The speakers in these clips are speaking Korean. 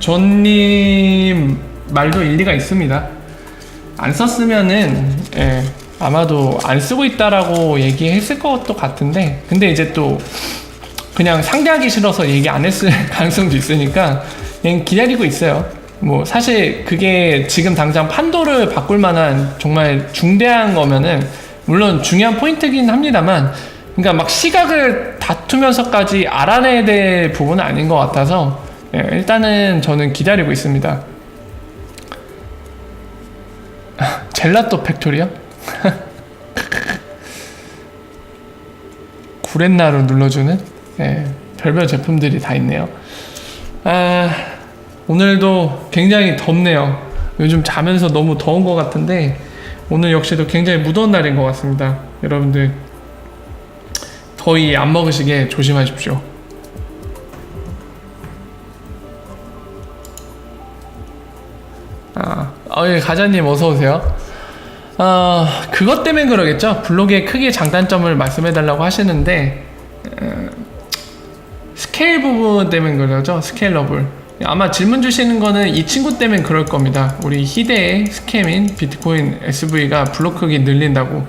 존님 말도 일리가 있습니다. 안 썼으면은 아마도 안 쓰고 있다라고 얘기했을 것도 같은데, 근데 이제 또 그냥 상대하기 싫어서 얘기 안 했을 가능성도 있으니까 그냥 기다리고 있어요. 뭐 사실 그게 지금 당장 판도를 바꿀 만한 정말 중대한 거면은 물론 중요한 포인트긴 합니다만, 그러니까 막 시각을 다투면서까지 알아내야 될 부분은 아닌 것 같아서 일단은 저는 기다리고 있습니다. 젤라또 팩토리요? 구렛나루 눌러주는 별별 제품들이 다 있네요. 오늘도 굉장히 덥네요. 요즘 자면서 너무 더운 것 같은데 오늘 역시도 굉장히 무더운 날인 것 같습니다. 여러분들 더위 안 먹으시게 조심하십시오. 예, 가자님 어서오세요. 그것 때문에 그러겠죠? 블록의 크기의 장단점을 말씀해달라고 하시는데, 스케일 부분 때문에 그러죠? 스케일러블. 아마 질문 주시는 거는 이 친구 때문에 그럴 겁니다. 우리 희대의 스캠인 비트코인 SV가 블록 크기 늘린다고.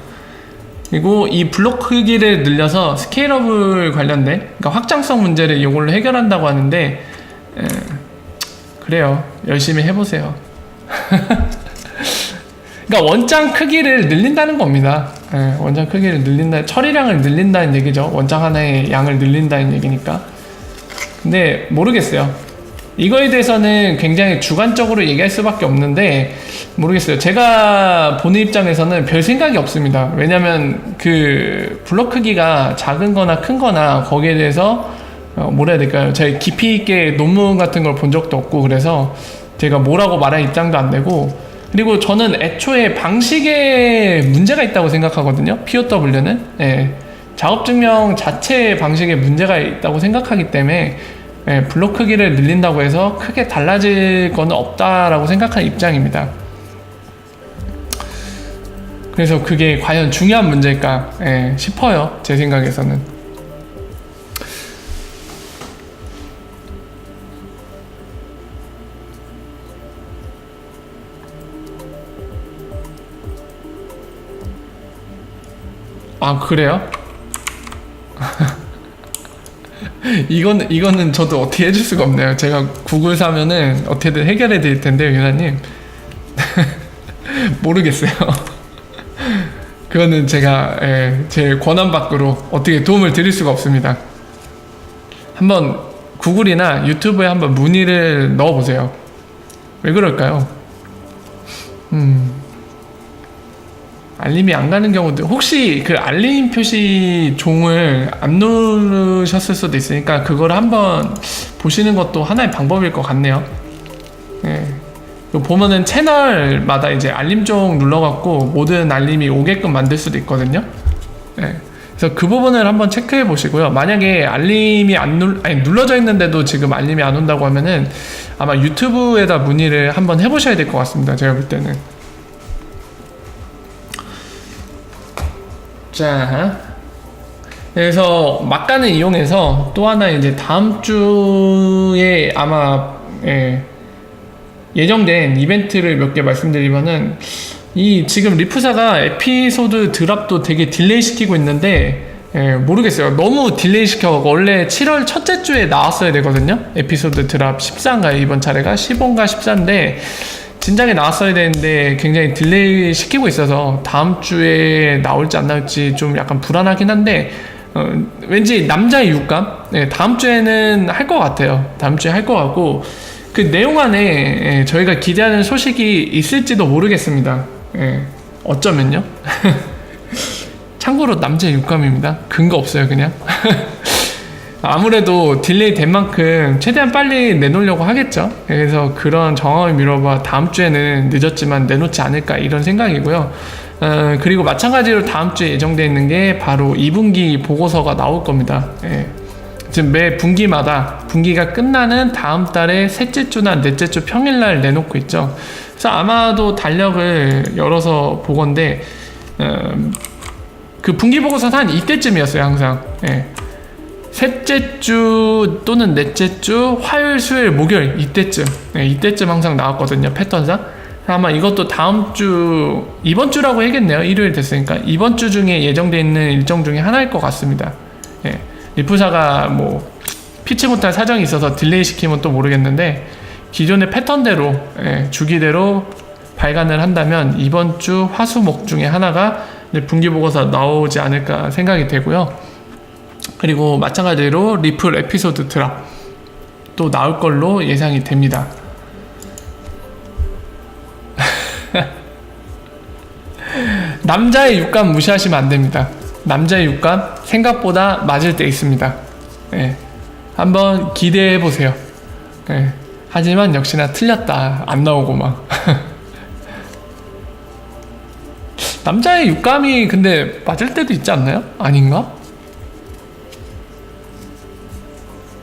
그리고 이 블록 크기를 늘려서 스케일러블 관련된, 그러니까 확장성 문제를 이걸로 해결한다고 하는데, 그래요. 열심히 해보세요. 그러니까 원장 크기를 늘린다는 겁니다. 원장 크기를 늘린다, 처리량을 늘린다는 얘기죠. 원장 하나의 양을 늘린다는 얘기니까. 근데 모르겠어요. 이거에 대해서는 굉장히 주관적으로 얘기할 수밖에 없는데 모르겠어요. 제가 보는 입장에서는 별 생각이 없습니다. 왜냐면 그 블록 크기가 작은 거나 큰 거나 거기에 대해서 뭐라 해야 될까요? 제가 깊이 있게 논문 같은 걸 본 적도 없고, 그래서 제가 뭐라고 말할 입장도 안 되고, 그리고 저는 애초에 방식에 문제가 있다고 생각하거든요. POW는 작업 증명 자체 방식에 문제가 있다고 생각하기 때문에 블록 크기를 늘린다고 해서 크게 달라질 건 없다라고 생각하는 입장입니다. 그래서 그게 과연 중요한 문제일까 싶어요. 제 생각에서는. 아, 그래요? 이거는 저도 어떻게 해줄 수가 없네요. 제가 구글 사면은 어떻게든 해결해 드릴 텐데요, 유나님. 모르겠어요. 그거는 제가 제 권한 밖으로 어떻게 도움을 드릴 수가 없습니다. 한번 구글이나 유튜브에 한번 문의를 넣어보세요. 왜 그럴까요? 알림이 안 가는 경우도, 혹시 그 알림 표시 종을 안 누르셨을 수도 있으니까 그걸 한번 보시는 것도 하나의 방법일 것 같네요. 보면은 채널마다 이제 알림종 눌러갖고 모든 알림이 오게끔 만들 수도 있거든요. 그래서 그 부분을 한번 체크해 보시고요. 만약에 알림이 눌러져 있는데도 지금 알림이 안 온다고 하면은 아마 유튜브에다 문의를 한번 해보셔야 될 것 같습니다. 제가 볼 때는. 자, 그래서 막간을 이용해서 또 하나 이제 다음 주에 아마 예정된 이벤트를 몇 개 말씀드리면은, 이 지금 리프사가 에피소드 드랍도 되게 딜레이 시키고 있는데 모르겠어요. 너무 딜레이 시켜갖고 원래 7월 첫째 주에 나왔어야 되거든요. 에피소드 드랍 14인가요? 이번 차례가 15인가 14인데 진작에 나왔어야 되는데 굉장히 딜레이 시키고 있어서 다음 주에 나올지 안 나올지 좀 약간 불안하긴 한데 왠지 남자의 육감? 다음 주에는 할 것 같아요. 다음 주에 할 것 같고, 그 내용 안에 저희가 기대하는 소식이 있을지도 모르겠습니다. 어쩌면요. 참고로 남자의 육감입니다. 근거 없어요, 그냥. 아무래도 딜레이 된 만큼 최대한 빨리 내놓으려고 하겠죠. 그래서 그런 정황을 미뤄봐 다음 주에는 늦었지만 내놓지 않을까, 이런 생각이고요. 그리고 마찬가지로 다음 주에 예정되어 있는 게 바로 2분기 보고서가 나올 겁니다. 지금 매 분기마다 분기가 끝나는 다음 달에 셋째 주나 넷째 주 평일날 내놓고 있죠. 그래서 아마도 달력을 열어서 보건데 그 분기 보고서는 한 이때쯤이었어요, 항상. 셋째 주 또는 넷째 주 화요일, 수요일, 목요일 이때쯤 이때쯤 항상 나왔거든요. 패턴상. 아마 이것도 다음 주, 이번 주라고 해야겠네요. 일요일 됐으니까 이번 주 중에 예정돼 있는 일정 중에 하나일 것 같습니다. 리프사가 뭐 피치 못할 사정이 있어서 딜레이 시키면 또 모르겠는데, 기존의 패턴대로 주기대로 발간을 한다면 이번 주 화수목 중에 하나가 분기보고서 나오지 않을까 생각이 되고요. 그리고 마찬가지로 리플 에피소드 드랍 또 나올 걸로 예상이 됩니다. 남자의 육감 무시하시면 안 됩니다. 남자의 육감 생각보다 맞을 때 있습니다. 한번 기대해 보세요. 하지만 역시나 틀렸다. 안 나오고 막. 남자의 육감이 근데 맞을 때도 있지 않나요? 아닌가?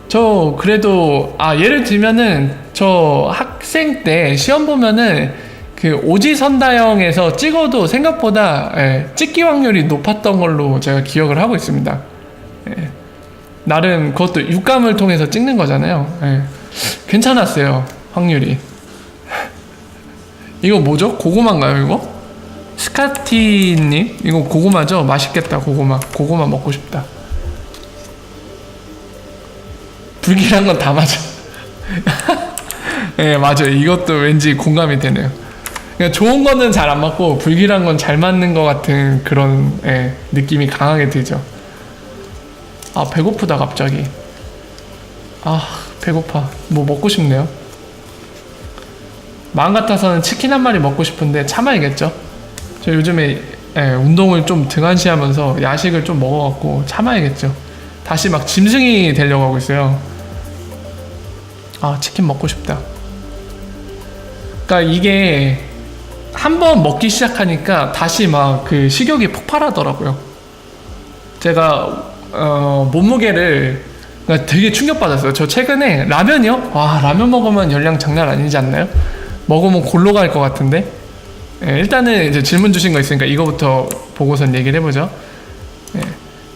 저 그래도 예를 들면은 저 학생 때 시험 보면은 그 오지선다형에서 찍어도 생각보다 찍기 확률이 높았던 걸로 제가 기억을 하고 있습니다. 나름 그것도 육감을 통해서 찍는 거잖아요. 괜찮았어요, 확률이. 이거 뭐죠? 고구마인가요, 이거? 스카티님, 이거 고구마죠? 맛있겠다, 고구마. 고구마 먹고 싶다. 불길한 건 다 맞아. 맞아요. 이것도 왠지 공감이 되네요. 그러니까 좋은 거는 잘 안 맞고 불길한 건 잘 맞는 것 같은 그런 느낌이 강하게 들죠. 배고프다 갑자기. 배고파. 뭐 먹고 싶네요. 마음 같아서는 치킨 한 마리 먹고 싶은데 참아야겠죠. 저 요즘에 운동을 좀 등한시하면서 야식을 좀 먹어갖고 참아야겠죠. 다시 막 짐승이 되려고 하고 있어요. 치킨 먹고 싶다. 그러니까 이게 한번 먹기 시작하니까 다시 막 그 식욕이 폭발하더라고요. 제가 몸무게를 되게 충격받았어요. 저 최근에 라면이요? 라면 먹으면 열량 장난 아니지 않나요? 먹으면 골로 갈 것 같은데. 일단은 이제 질문 주신 거 있으니까 이거부터 보고선 얘기를 해보죠.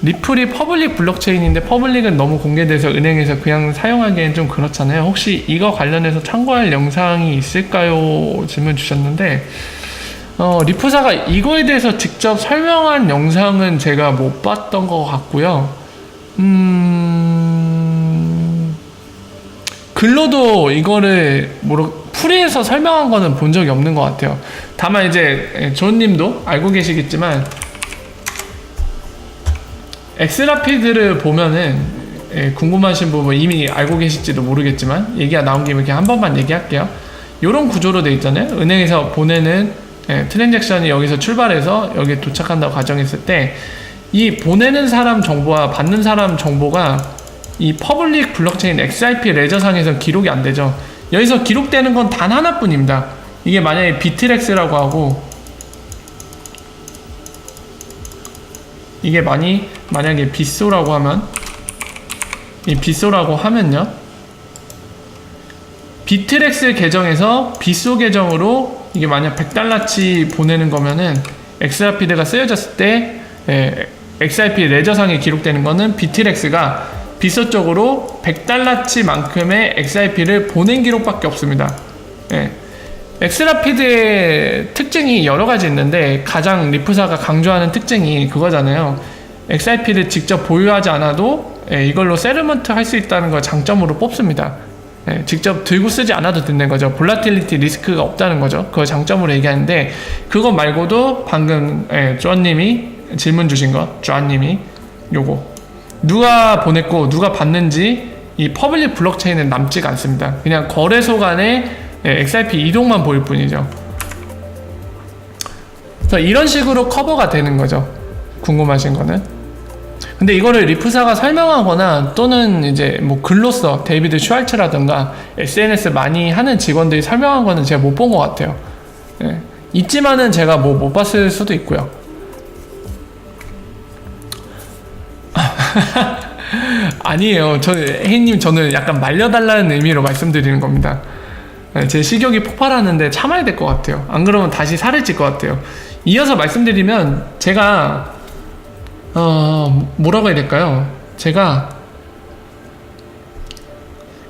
리플이 퍼블릭 블록체인인데 퍼블릭은 너무 공개돼서 은행에서 그냥 사용하기엔 좀 그렇잖아요. 혹시 이거 관련해서 참고할 영상이 있을까요? 질문 주셨는데, 리프사가 이거에 대해서 직접 설명한 영상은 제가 못 봤던 것 같고요. 글로도 이거를 풀이해서 설명한 거는 본 적이 없는 것 같아요. 다만 이제 존님도 알고 계시겠지만 엑스라피드를 보면은 궁금하신 부분 이미 알고 계실지도 모르겠지만 얘기가 나온 김에 그냥 한 번만 얘기할게요. 이런 구조로 돼 있잖아요. 은행에서 보내는 트랜잭션이 여기서 출발해서 여기에 도착한다고 가정했을 때 이 보내는 사람 정보와 받는 사람 정보가 이 퍼블릭 블록체인 XIP 레저상에서 기록이 안 되죠. 여기서 기록되는 건 단 하나뿐입니다. 이게 만약에 비트렉스라고 하고, 이게 만약에 빗소라고 하면, 이 빗소라고 하면요, 비트렉스 계정에서 빗소 계정으로 이게 만약 100달러치 보내는 거면은 XRP가 쓰여졌을 때 XRP 레저상에 기록되는 거는 비트렉스가 빗소 쪽으로 100달러치만큼의 XRP를 보낸 기록밖에 없습니다. 엑스라피드의 특징이 여러 가지 있는데 가장 리프사가 강조하는 특징이 그거잖아요. XRP를 직접 보유하지 않아도 이걸로 세르먼트 할 수 있다는 걸 장점으로 뽑습니다. 직접 들고 쓰지 않아도 된다는 거죠. 볼라틸리티 리스크가 없다는 거죠. 그걸 장점으로 얘기하는데, 그거 말고도 방금 쭈아님이 질문 주신 거, 쭈아님이 요거 누가 보냈고 누가 받는지 이 퍼블릭 블록체인은 남지가 않습니다. 그냥 거래소 간의 XRP 이동만 보일 뿐이죠. 그래서 이런 식으로 커버가 되는 거죠. 궁금하신 거는. 근데 이거를 리프사가 설명하거나 또는 이제 뭐 글로써 데이비드 슈왈츠라든가 SNS 많이 하는 직원들이 설명한 거는 제가 못 본 것 같아요. 있지만은 제가 뭐 못 봤을 수도 있고요. 아니에요. 혜인님, 저는 약간 말려달라는 의미로 말씀드리는 겁니다. 제 식욕이 폭발하는데 참아야 될 것 같아요. 안 그러면 다시 살을 찔 것 같아요. 이어서 말씀드리면 제가 뭐라고 해야 될까요? 제가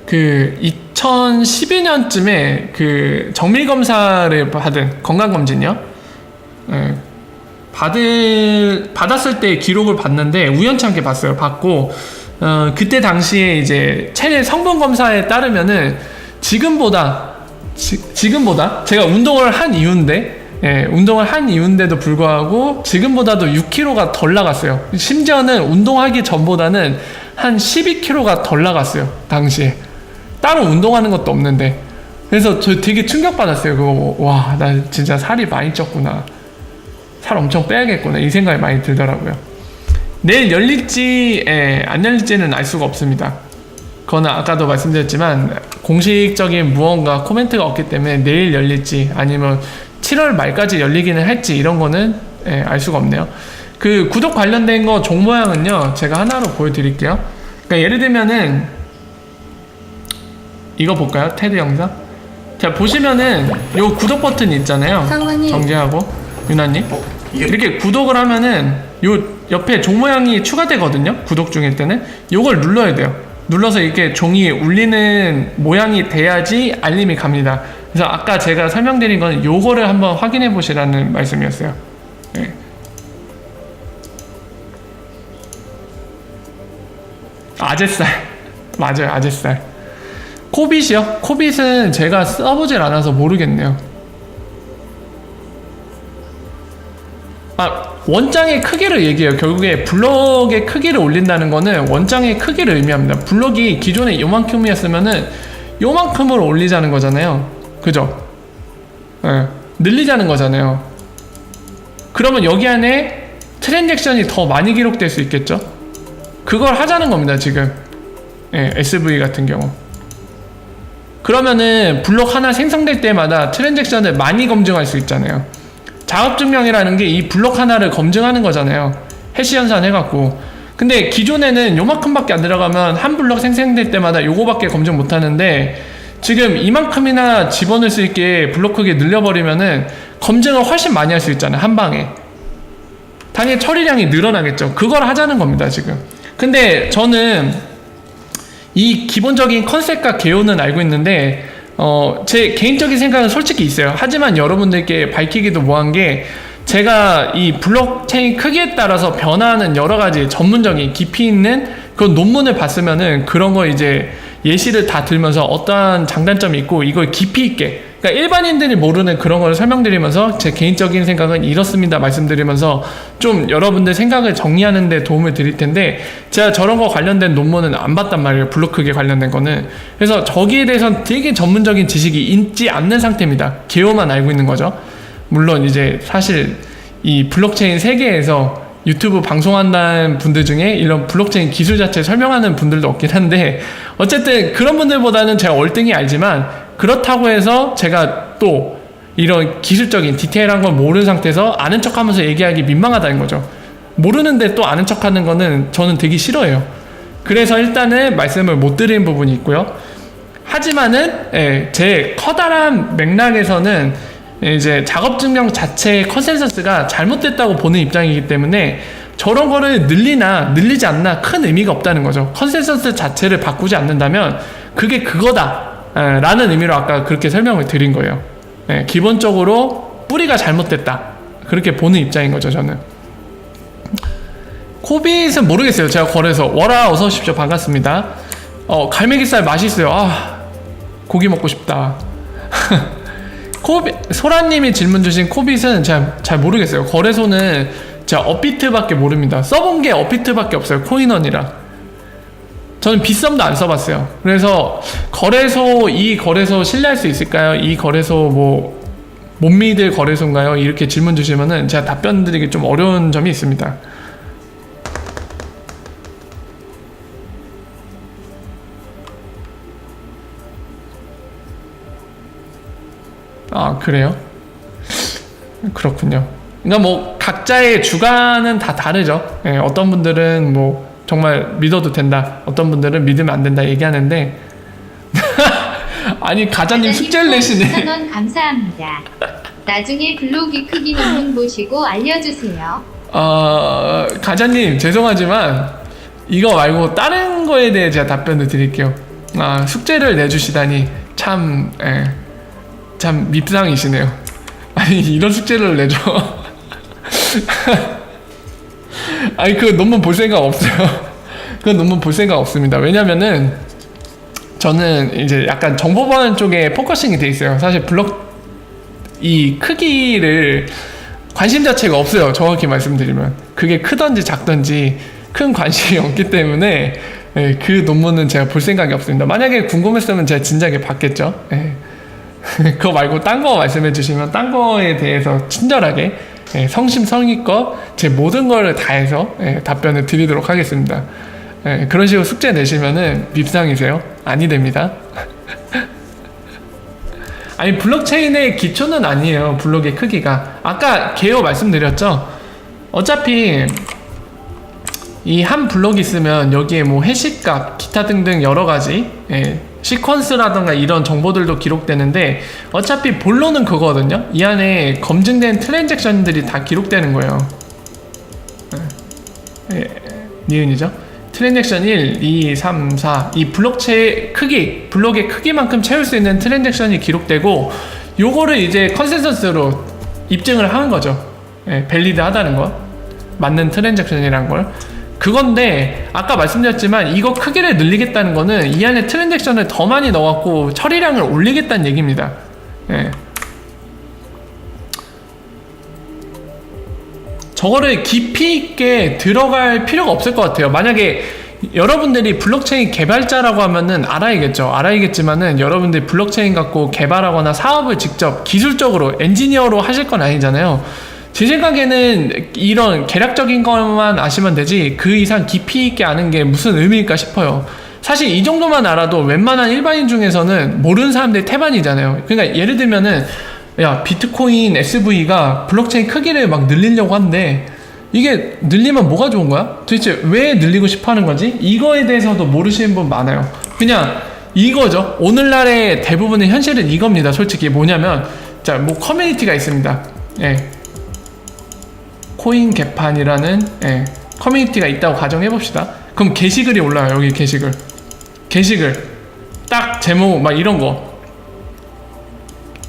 그 2012년쯤에 그 정밀 검사를 받은 건강검진이요. 예, 받았을 때 기록을 봤는데 우연치 않게 봤어요. 받고 그때 당시에 이제 체내 성분 검사에 따르면은 지금보다 제가 운동을 한 이유인데 운동을 한 이유인데도 불구하고 지금보다도 6kg가 덜 나갔어요. 심지어는 운동하기 전보다는 한 12kg가 덜 나갔어요. 당시에 따로 운동하는 것도 없는데. 그래서 저 되게 충격받았어요. 그거 와, 나 진짜 살이 많이 쪘구나, 살 엄청 빼야겠구나, 이 생각이 많이 들더라고요. 내일 열릴지 안 열릴지는 알 수가 없습니다. 그거는 아까도 말씀드렸지만 공식적인 무언가 코멘트가 없기 때문에 내일 열릴지 아니면 7월 말까지 열리기는 할지 이런 거는 알 수가 없네요. 그 구독 관련된 거 종 모양은요, 제가 하나로 보여드릴게요. 그러니까 예를 들면은 이거 볼까요? 테드 영상? 자, 보시면은 요 구독 버튼 있잖아요. 상관님. 정지하고 유나님 이렇게 구독을 하면은 요 옆에 종 모양이 추가되거든요. 구독 중일 때는 요걸 눌러야 돼요. 눌러서 이렇게 종이 울리는 모양이 돼야지 알림이 갑니다. 그래서 아까 제가 설명드린 건 요거를 한번 확인해 보시라는 말씀이었어요. 네. 아제살 맞아요. 아제살. 코빗이요? 코빗은 제가 써보질 않아서 모르겠네요. 원장의 크기를 얘기해요. 결국에 블럭의 크기를 올린다는 거는 원장의 크기를 의미합니다. 블럭이 기존에 요만큼이었으면은 요만큼으로 올리자는 거잖아요. 그죠? 늘리자는 거잖아요. 그러면 여기 안에 트랜잭션이 더 많이 기록될 수 있겠죠? 그걸 하자는 겁니다, 지금. SV 같은 경우. 그러면은 블록 하나 생성될 때마다 트랜잭션을 많이 검증할 수 있잖아요. 작업증명이라는 게 이 블록 하나를 검증하는 거잖아요. 해시 연산 해갖고. 근데 기존에는 요만큼밖에 안 들어가면 한 블록 생성될 때마다 요거밖에 검증 못 하는데 지금 이만큼이나 집어넣을 수 있게 블록 크기 늘려버리면은 검증을 훨씬 많이 할 수 있잖아요. 한 방에. 당연히 처리량이 늘어나겠죠. 그걸 하자는 겁니다, 지금. 근데 저는 이 기본적인 컨셉과 개요는 알고 있는데 제 개인적인 생각은 솔직히 있어요. 하지만 여러분들께 밝히기도 뭐한 게 제가 이 블록체인 크기에 따라서 변화하는 여러 가지 전문적인 깊이 있는 그런 논문을 봤으면은 그런 거 이제 예시를 다 들면서 어떠한 장단점이 있고 이걸 깊이 있게, 그러니까 일반인들이 모르는 그런 걸 설명드리면서 제 개인적인 생각은 이렇습니다 말씀드리면서 좀 여러분들 생각을 정리하는 데 도움을 드릴 텐데 제가 저런 거 관련된 논문은 안 봤단 말이에요. 블록 크기 관련된 거는. 그래서 저기에 대해서는 되게 전문적인 지식이 있지 않는 상태입니다. 개요만 알고 있는 거죠. 물론 이제 사실 이 블록체인 세계에서 유튜브 방송한다는 분들 중에 이런 블록체인 기술 자체 설명하는 분들도 없긴 한데 어쨌든 그런 분들보다는 제가 월등히 알지만 그렇다고 해서 제가 또 이런 기술적인 디테일한 걸 모르는 상태에서 아는 척 하면서 얘기하기 민망하다는 거죠. 모르는데 또 아는 척 하는 거는 저는 되게 싫어해요. 그래서 일단은 말씀을 못 드린 부분이 있고요. 하지만은 제 커다란 맥락에서는 이제 작업 증명 자체의 컨센서스가 잘못됐다고 보는 입장이기 때문에 저런 거를 늘리나 늘리지 않나 큰 의미가 없다는 거죠. 컨센서스 자체를 바꾸지 않는다면 그게 그거다 라는 의미로 아까 그렇게 설명을 드린 거예요. 기본적으로 뿌리가 잘못됐다 그렇게 보는 입장인 거죠. 저는 코빗은 모르겠어요. 제가 거래소 월아 어서 오십시오. 반갑습니다. 갈매기살 맛있어요. 고기 먹고 싶다. 소라님이 질문 주신 코빗은 제가 잘 모르겠어요. 거래소는 제가 업비트밖에 모릅니다. 써본 게 업비트밖에 없어요. 코인원이랑. 저는 빗썸도 안 써봤어요. 그래서 이 거래소 신뢰할 수 있을까요? 이 거래소 못 믿을 거래소인가요? 이렇게 질문 주시면은 제가 답변 드리기 좀 어려운 점이 있습니다. 그래요? 그렇군요. 그러니까 각자의 주관은 다 다르죠. 어떤 분들은 정말 믿어도 된다, 어떤 분들은 믿으면 안 된다 얘기하는데 아니 가자님 숙제를 내시네. 2,000원 감사합니다. 나중에 블로기 크기 논문 보시고 알려주세요. 가자님 죄송하지만 이거 말고 다른 거에 대해 제가 답변을 드릴게요. 아, 숙제를 내주시다니 참, 참 밉상이시네요. 아니, 이런 숙제를 내줘. 아니, 그 논문 볼 생각 없어요. 그 논문 볼 생각 없습니다. 왜냐면은 저는 이제 약간 정보 보안 쪽에 포커싱이 돼 있어요. 사실 블록 이 크기를 관심 자체가 없어요. 정확히 말씀드리면 그게 크던지 작던지 큰 관심이 없기 때문에 그 논문은 제가 볼 생각이 없습니다. 만약에 궁금했으면 제가 진작에 봤겠죠. 그거 말고 딴 거 말씀해 주시면 딴 거에 대해서 친절하게 성심성의껏 제 모든 걸 다해서 답변을 드리도록 하겠습니다. 그런 식으로 숙제 내시면은 밉상이세요? 아니 됩니다. 아니, 블록체인의 기초는 아니에요. 블록의 크기가 아까 개요 말씀드렸죠. 어차피 이 한 블록이 있으면 여기에 뭐 해시값 기타 등등 여러가지 시퀀스라던가 이런 정보들도 기록되는데 어차피 본론은 그거거든요. 이 안에 검증된 트랜잭션들이 다 기록되는 거예요. 니은이죠. 트랜잭션 1, 2, 3, 4 이 블록체의 크기, 블록의 크기만큼 채울 수 있는 트랜잭션이 기록되고 요거를 이제 컨센서스로 입증을 하는 거죠. 밸리드 하다는 거, 맞는 트랜잭션이란 걸. 그건데 아까 말씀드렸지만 이거 크기를 늘리겠다는 거는 이 안에 트랜잭션을 더 많이 넣어갖고 처리량을 올리겠다는 얘기입니다. 저거를 깊이 있게 들어갈 필요가 없을 것 같아요. 만약에 여러분들이 블록체인 개발자라고 하면은 알아야겠지만은 여러분들이 블록체인 갖고 개발하거나 사업을 직접 기술적으로 엔지니어로 하실 건 아니잖아요. 제 생각에는 이런 개략적인 것만 아시면 되지 그 이상 깊이 있게 아는 게 무슨 의미일까 싶어요. 사실 이 정도만 알아도 웬만한 일반인 중에서는 모르는 사람들이 태반이잖아요. 그러니까 예를 들면은 야, 비트코인 SV가 블록체인 크기를 막 늘리려고 하는데 이게 늘리면 뭐가 좋은 거야? 도대체 왜 늘리고 싶어 하는 거지? 이거에 대해서도 모르시는 분 많아요. 그냥 이거죠. 오늘날의 대부분의 현실은 이겁니다. 솔직히 뭐냐면 자, 뭐 커뮤니티가 있습니다. 코인 개판이라는 커뮤니티가 있다고 가정해봅시다. 그럼 게시글이 올라와요. 여기 게시글 딱 제목 막 이런 거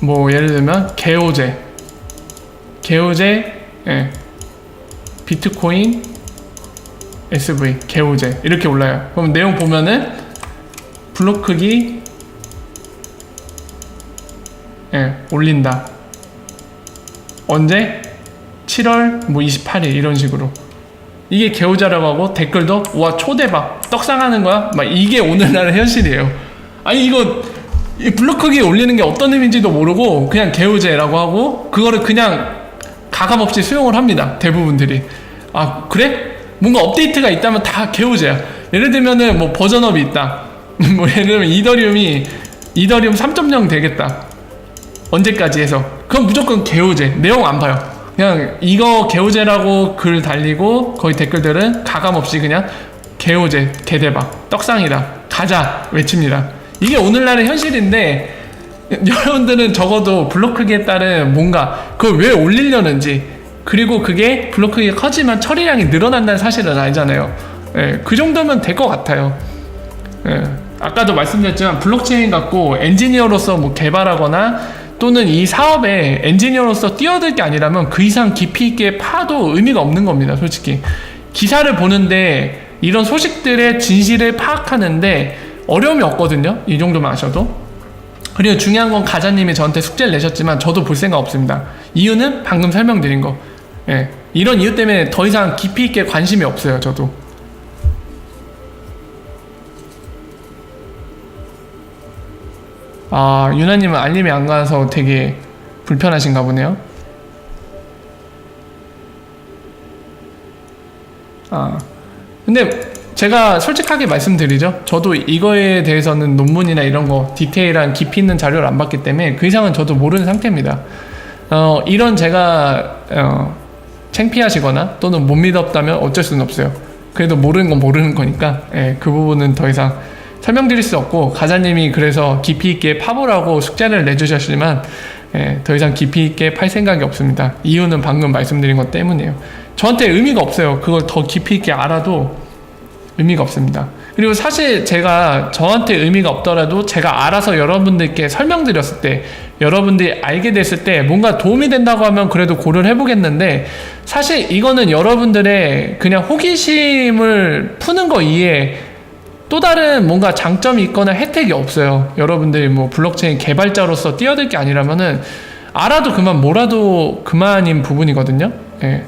뭐 예를 들면 개오제 비트코인 SV 개오제 이렇게 올라요. 그럼 내용 보면은 블록 크기 올린다. 언제? 7월 뭐 28일 이런 식으로. 이게 개오자라고 하고 댓글도 와 초대박 떡상하는 거야? 막 이게 오늘날의 현실이에요. 아니 이거 이 블록 크기 올리는 게 어떤 의미인지도 모르고 그냥 개오제라고 하고 그거를 그냥 가감없이 수용을 합니다. 대부분들이. 아 그래? 뭔가 업데이트가 있다면 다 개오제야. 예를 들면은 뭐 버전업이 있다. 뭐 예를 들면 이더리움 3.0 되겠다. 언제까지 해서 그럼 무조건 개오제. 내용 안 봐요. 그냥 이거 개오제라고 글 달리고 거기 댓글들은 가감없이 그냥 개오제 개대박 떡상이다 가자 외칩니다. 이게 오늘날의 현실인데 여러분들은 적어도 블록 크기에 따른 뭔가 그걸 왜 올리려는지 그리고 그게 블록 크기가 커지면 처리량이 늘어난다는 사실은 알잖아요. 그 정도면 될 것 같아요. 아까도 말씀드렸지만 블록체인 갖고 엔지니어로서 뭐 개발하거나 또는 이 사업에 엔지니어로서 뛰어들 게 아니라면 그 이상 깊이 있게 파도 의미가 없는 겁니다. 솔직히 기사를 보는데 이런 소식들의 진실을 파악하는데 어려움이 없거든요. 이 정도만 아셔도. 그리고 중요한 건 가자님이 저한테 숙제를 내셨지만 저도 볼 생각 없습니다. 이유는 방금 설명드린 거. 이런 이유 때문에 더 이상 깊이 있게 관심이 없어요. 저도. 아, 유나님은 알림이 안 가서 되게 불편하신가 보네요. 아, 근데 제가 솔직하게 말씀드리죠. 저도 이거에 대해서는 논문이나 이런 거 디테일한 깊이 있는 자료를 안 봤기 때문에 그 이상은 저도 모르는 상태입니다. 이런 제가 창피하시거나 또는 못 믿었다면 어쩔 수는 없어요. 그래도 모르는 건 모르는 거니까 그 부분은 더 이상 설명드릴 수 없고 가자님이 그래서 깊이 있게 파보라고 숙제를 내주셨지만 더 이상 깊이 있게 팔 생각이 없습니다. 이유는 방금 말씀드린 것 때문이에요. 저한테 의미가 없어요. 그걸 더 깊이 있게 알아도 의미가 없습니다. 그리고 사실 제가 저한테 의미가 없더라도 제가 알아서 여러분들께 설명드렸을 때, 여러분들이 알게 됐을 때 뭔가 도움이 된다고 하면 그래도 고려를 해보겠는데, 사실 이거는 여러분들의 그냥 호기심을 푸는 거 이외에 또 다른 뭔가 장점이 있거나 혜택이 없어요. 여러분들이 뭐 블록체인 개발자로서 뛰어들 게 아니라면은 알아도 그만, 몰라도 그만인 부분이거든요. 예.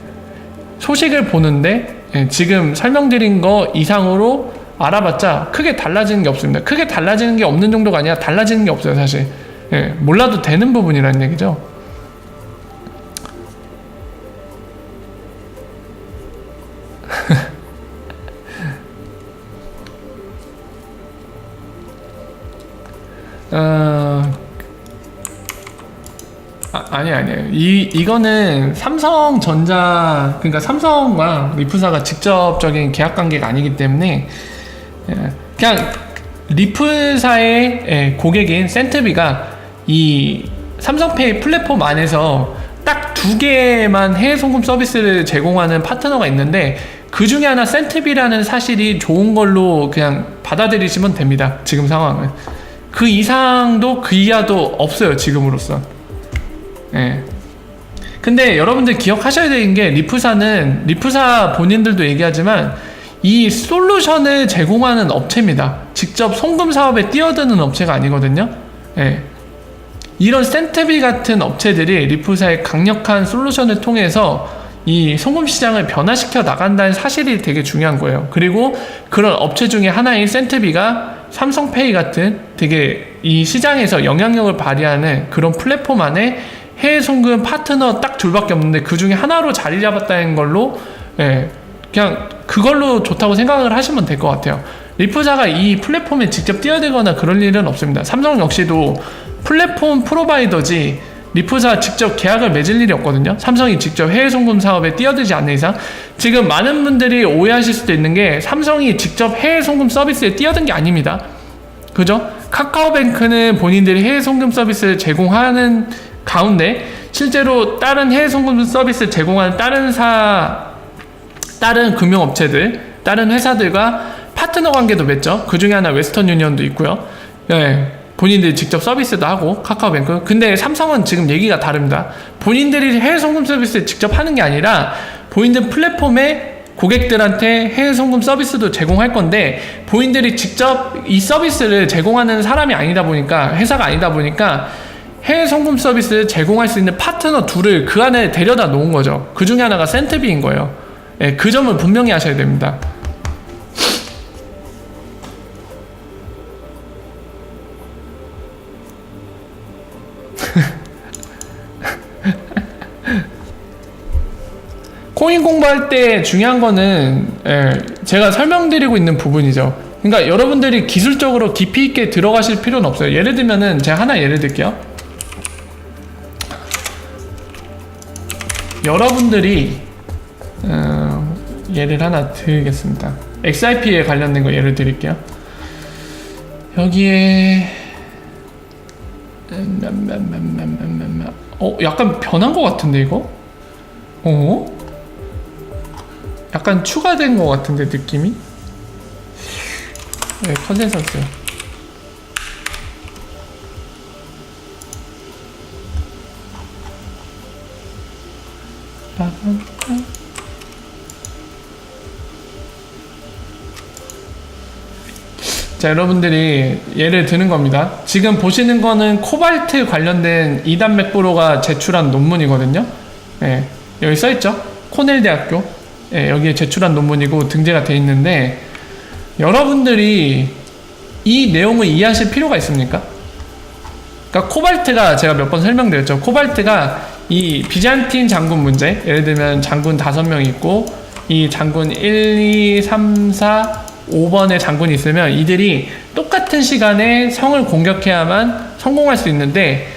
소식을 보는데 지금 설명드린 거 이상으로 알아봤자 크게 달라지는 게 없습니다. 크게 달라지는 게 없는 정도가 아니라 달라지는 게 없어요, 사실. 예, 몰라도 되는 부분이라는 얘기죠. 아니에요. 이거는 삼성전자, 그러니까 삼성과 리프사가 직접적인 계약 관계가 아니기 때문에, 그냥 리프사의 고객인 센트비가 이 삼성페이 플랫폼 안에서 딱 2개만 해외 송금 서비스를 제공하는 파트너가 있는데, 그 중에 하나 센트비라는 사실이 좋은 걸로 그냥 받아들이시면 됩니다. 지금 상황은. 그 이상도 그 이하도 없어요, 지금으로선. 예. 근데 여러분들 기억하셔야 되는 게, 리프사 본인들도 얘기하지만 이 솔루션을 제공하는 업체입니다. 직접 송금 사업에 뛰어드는 업체가 아니거든요. 예. 이런 센트비 같은 업체들이 리프사의 강력한 솔루션을 통해서 이 송금 시장을 변화시켜 나간다는 사실이 되게 중요한 거예요. 그리고 그런 업체 중에 하나인 센트비가 삼성페이 같은 되게 이 시장에서 영향력을 발휘하는 그런 플랫폼 안에 해외 송금 파트너 딱 둘밖에 없는데 그 중에 하나로 자리 잡았다는 걸로, 예, 그냥 그걸로 좋다고 생각을 하시면 될 것 같아요. 리프사가 이 플랫폼에 직접 뛰어들거나 그럴 일은 없습니다. 삼성 역시도 플랫폼 프로바이더지 리프사 직접 계약을 맺을 일이 없거든요. 삼성이 직접 해외 송금 사업에 뛰어들지 않는 이상. 지금 많은 분들이 오해하실 수도 있는 게, 삼성이 직접 해외 송금 서비스에 뛰어든 게 아닙니다. 그죠? 카카오뱅크는 본인들이 해외 송금 서비스를 제공하는 가운데 실제로 다른 해외 송금 서비스 제공하는 다른 금융업체들, 다른 회사들과 파트너 관계도 맺죠. 그 중에 하나 웨스턴 유니언도 있고요. 네, 본인들이 직접 서비스도 하고, 카카오뱅크. 근데 삼성은 지금 얘기가 다릅니다. 본인들이 해외 송금 서비스를 직접 하는 게 아니라 본인들 플랫폼에 고객들한테 해외 송금 서비스도 제공할 건데, 본인들이 직접 이 서비스를 제공하는 사람이 아니다 보니까, 회사가 아니다 보니까 해외 송금 서비스를 제공할 수 있는 파트너 둘을 그 안에 데려다 놓은 거죠. 그 중에 하나가 센트비인 거예요. 예, 그 점을 분명히 하셔야 됩니다. 코인 공부할 때 중요한 거는, 제가 설명드리고 있는 부분이죠. 그러니까 여러분들이 기술적으로 깊이 있게 들어가실 필요는 없어요. 예를 들면은 제가 하나 예를 들게요. 여러분들이 예를 하나 드리겠습니다. XRP에 관련된 거 예를 드릴게요. 여기에 약간 변한 것 같은데 이거? 약간 추가된 것 같은데 느낌이? 네, 컨센서스. 자, 여러분들이 예를 드는 겁니다. 지금 보시는 거는 코발트 관련된 이단 맥브로가 제출한 논문이거든요. 예, 여기 써있죠? 코넬 대학교. 예, 여기에 제출한 논문이고 등재가 돼 있는데, 여러분들이 이 내용을 이해하실 필요가 있습니까? 그러니까 코발트가 제가 몇 번 설명드렸죠. 코발트가 이 비잔틴 장군 문제, 예를 들면 장군 5명 있고 이 장군 1, 2, 3, 4, 5번의 장군이 있으면 이들이 똑같은 시간에 성을 공격해야만 성공할 수 있는데,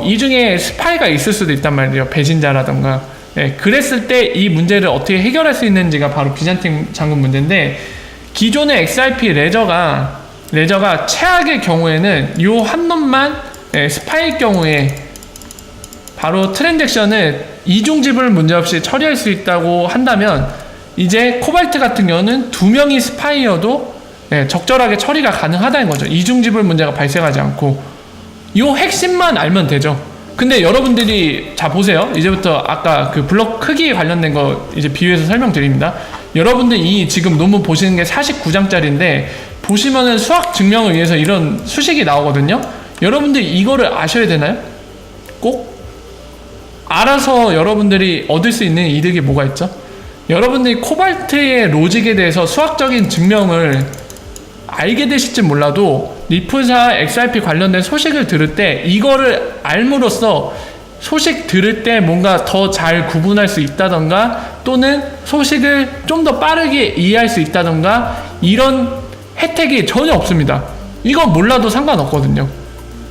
이 중에 스파이가 있을 수도 있단 말이에요. 배신자라던가. 예, 그랬을 때 이 문제를 어떻게 해결할 수 있는지가 바로 비잔틴 장군 문제인데, 기존의 XRP 레저가 최악의 경우에는 이 한 놈만, 스파이일 경우에 바로 트랜잭션을 이중지불 문제없이 처리할 수 있다고 한다면, 이제 코발트 같은 경우는 2명이 스파이여도 적절하게 처리가 가능하다는 거죠. 이중지불 문제가 발생하지 않고. 이 핵심만 알면 되죠. 근데 여러분들이 자 보세요. 이제부터 아까 그 블록 크기 관련된 거 이제 비유해서 설명드립니다. 여러분들 이 지금 논문 보시는 게 49장짜리인데 보시면은 수학 증명을 위해서 이런 수식이 나오거든요. 여러분들 이거를 아셔야 되나요? 꼭? 알아서 여러분들이 얻을 수 있는 이득이 뭐가 있죠? 여러분들이 코발트의 로직에 대해서 수학적인 증명을 알게 되실지 몰라도 리프사 XRP 관련된 소식을 들을 때 이거를 알므로써 소식 들을 때 뭔가 더 잘 구분할 수 있다던가 또는 소식을 좀 더 빠르게 이해할 수 있다던가 이런 혜택이 전혀 없습니다. 이건 몰라도 상관없거든요.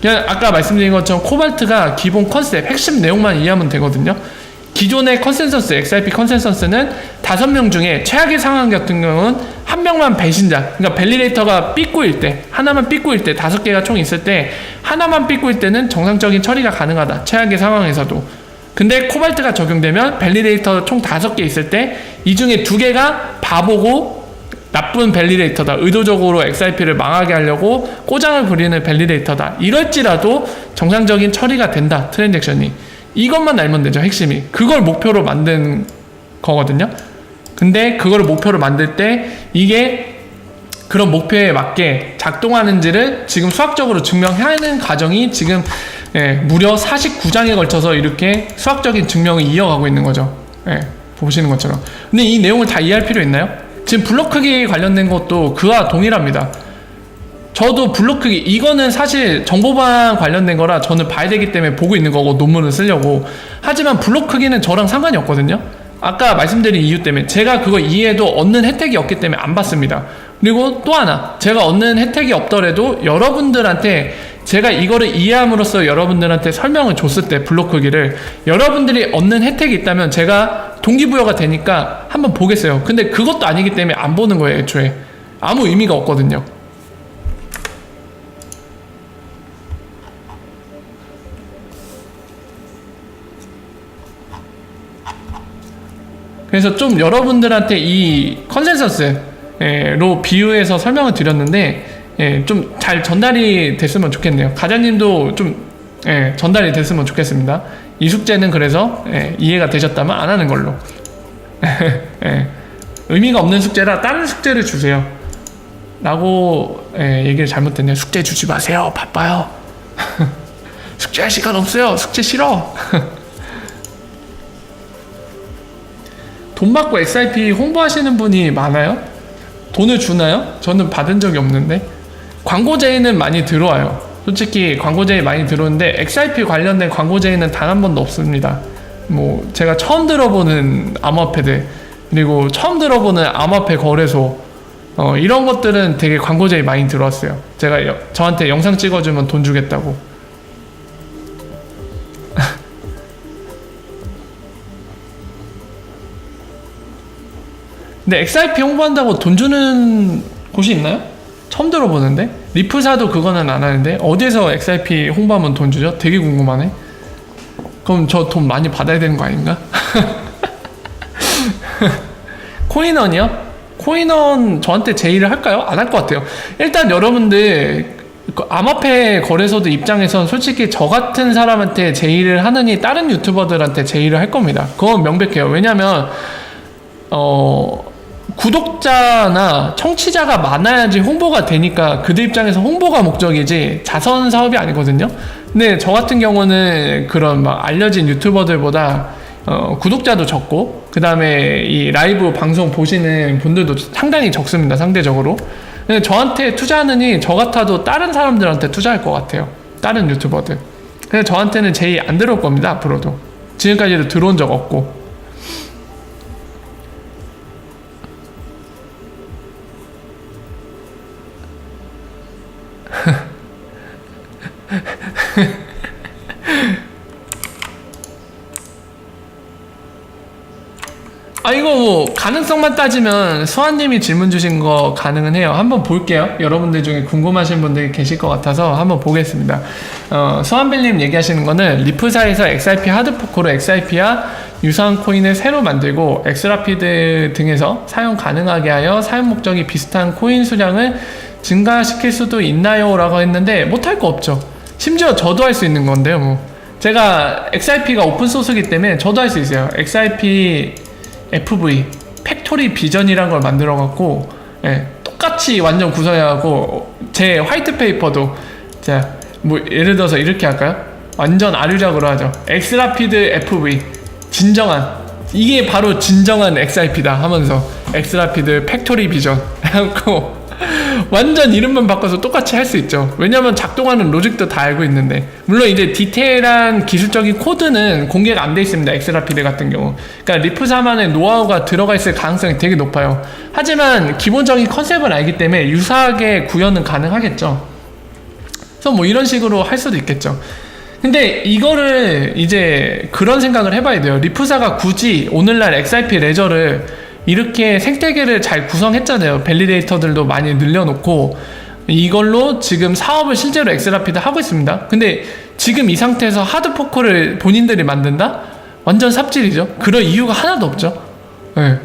그냥 아까 말씀드린 것처럼 코발트가 기본 컨셉, 핵심 내용만 이해하면 되거든요. 기존의 컨센서스, XRP 컨센서스는 5명 중에 최악의 상황 같은 경우는 한 명만 배신자, 그러니까 밸리데이터가 삐꾸일 때, 하나만 삐꾸일 때, 5개가 총 있을 때 하나만 삐꾸일 때는 정상적인 처리가 가능하다. 최악의 상황에서도. 근데 코발트가 적용되면 밸리데이터 총 5개 있을 때 이 중에 2개가 바보고 나쁜 밸리데이터다. 의도적으로 XRP를 망하게 하려고 꼬장을 부리는 밸리데이터다. 이럴지라도 정상적인 처리가 된다. 트랜잭션이. 이것만 알면 되죠. 핵심이. 그걸 목표로 만든 거거든요. 근데 그걸 목표로 만들 때 이게 그런 목표에 맞게 작동하는지를 지금 수학적으로 증명하는 과정이 지금 무려 49장에 걸쳐서 이렇게 수학적인 증명을 이어가고 있는 거죠. 보시는 것처럼. 근데 이 내용을 다 이해할 필요 있나요? 지금 블록 크기 관련된 것도 그와 동일합니다. 저도 블록 크기, 이거는 사실 정보방 관련된 거라 저는 봐야 되기 때문에 보고 있는 거고 논문을 쓰려고. 하지만 블록 크기는 저랑 상관이 없거든요. 아까 말씀드린 이유 때문에 제가 그거 이해해도 얻는 혜택이 없기 때문에 안 받습니다. 그리고 또 하나, 제가 얻는 혜택이 없더라도 여러분들한테 제가 이거를 이해함으로써 여러분들한테 설명을 줬을 때 블록 크기를 여러분들이 얻는 혜택이 있다면 제가 동기부여가 되니까 한번 보겠어요. 근데 그것도 아니기 때문에 안 보는 거예요. 애초에 아무 의미가 없거든요. 그래서 좀 여러분들한테 이 컨센서스로 비유해서 설명을 드렸는데 좀 잘 전달이 됐으면 좋겠네요. 가자님도 좀 전달이 됐으면 좋겠습니다. 이 숙제는 그래서 이해가 되셨다면 안 하는 걸로. 의미가 없는 숙제라 다른 숙제를 주세요 라고 얘기를 잘못했네요. 숙제 주지 마세요. 바빠요. 숙제할 시간 없어요. 숙제 싫어. 돈 받고 XRP 홍보하시는 분이 많아요? 돈을 주나요? 저는 받은 적이 없는데. 광고 제의는 많이 들어와요. 솔직히 광고 제의 많이 들어오는데 XRP 관련된 광고 제의는 단 한 번도 없습니다. 뭐 제가 처음 들어보는 암호화폐들 그리고 처음 들어보는 암호화폐 거래소 이런 것들은 되게 광고 제의 많이 들어왔어요. 제가 저한테 영상 찍어주면 돈 주겠다고. 근데 XRP 홍보한다고 돈 주는 곳이 있나요? 처음 들어보는데? 리플사도 그거는 안 하는데 어디에서 XRP 홍보하면 돈 주죠? 되게 궁금하네. 그럼 저 돈 많이 받아야 되는 거 아닌가? 코인원이요? 코인원 저한테 제의를 할까요? 안 할 것 같아요. 일단 여러분들 암호화폐 거래소도 입장에선 솔직히 저 같은 사람한테 제의를 하느니 다른 유튜버들한테 제의를 할 겁니다. 그건 명백해요. 왜냐면 구독자나 청취자가 많아야지 홍보가 되니까 그들 입장에서 홍보가 목적이지 자선 사업이 아니거든요. 근데 저 같은 경우는 그런 막 알려진 유튜버들보다 구독자도 적고 그 다음에 이 라이브 방송 보시는 분들도 상당히 적습니다. 상대적으로. 근데 저한테 투자하느니 저 같아도 다른 사람들한테 투자할 것 같아요. 다른 유튜버들. 그래서 저한테는 제의 안 들어올 겁니다. 앞으로도. 지금까지도 들어온 적 없고. 이거 뭐 가능성만 따지면 수아님이 질문 주신 거 가능은 해요. 한번 볼게요. 여러분들 중에 궁금하신 분들이 계실 것 같아서 한번 보겠습니다. 수아빌님 얘기하시는 거는 리플사에서 XRP 하드포크로 XRP와 유사한 코인을 새로 만들고 엑스라피드 등에서 사용 가능하게 하여 사용 목적이 비슷한 코인 수량을 증가시킬 수도 있나요? 라고 했는데 못할 거 없죠. 심지어 저도 할 수 있는 건데요. 뭐 제가 XRP가 오픈소스이기 때문에 저도 할 수 있어요. XRP FV 팩토리 비전이란 걸 만들어 갖고 똑같이 완전 구성해갖고 제 화이트 페이퍼도 자 뭐 예를 들어서 이렇게 할까요? 완전 아류작으로 하죠. 엑스라피드 FV 진정한 이게 바로 진정한 XRP다 하면서 엑스라피드 팩토리 비전 해갖고 완전 이름만 바꿔서 똑같이 할 수 있죠. 왜냐면 작동하는 로직도 다 알고 있는데 물론 이제 디테일한 기술적인 코드는 공개가 안 돼 있습니다. 엑스라피드 같은 경우 그러니까 리프사만의 노하우가 들어가 있을 가능성이 되게 높아요. 하지만 기본적인 컨셉을 알기 때문에 유사하게 구현은 가능하겠죠. 그래서 뭐 이런 식으로 할 수도 있겠죠. 근데 이거를 이제 그런 생각을 해봐야 돼요. 리프사가 굳이 오늘날 XRP 레저를 이렇게 생태계를 잘 구성했잖아요. 밸리데이터들도 많이 늘려놓고 이걸로 지금 사업을 실제로 엑스라피드 하고 있습니다. 근데 지금 이 상태에서 하드포크를 본인들이 만든다? 완전 삽질이죠. 그럴 이유가 하나도 없죠. 네.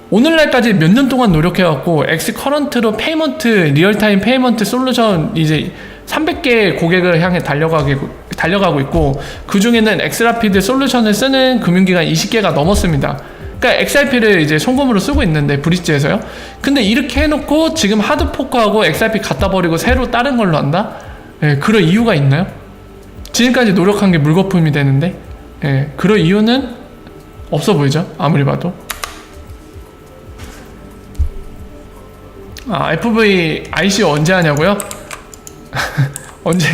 오늘날까지 몇 년 동안 노력해갖고 엑스커런트로 페이먼트 리얼타임 페이먼트 솔루션 이제 300개 고객을 향해 달려가고 있고 그 중에는 엑스라피드 솔루션을 쓰는 금융기관 20개가 넘었습니다. 그러니까 XRP를 이제 송금으로 쓰고 있는데 브릿지에서요. 근데 이렇게 해놓고 지금 하드포크하고 XRP 갖다 버리고 새로 다른 걸로 한다? 그럴 이유가 있나요? 지금까지 노력한 게 물거품이 되는데 그럴 이유는 없어 보이죠? 아무리 봐도. FV ICO 언제 하냐고요?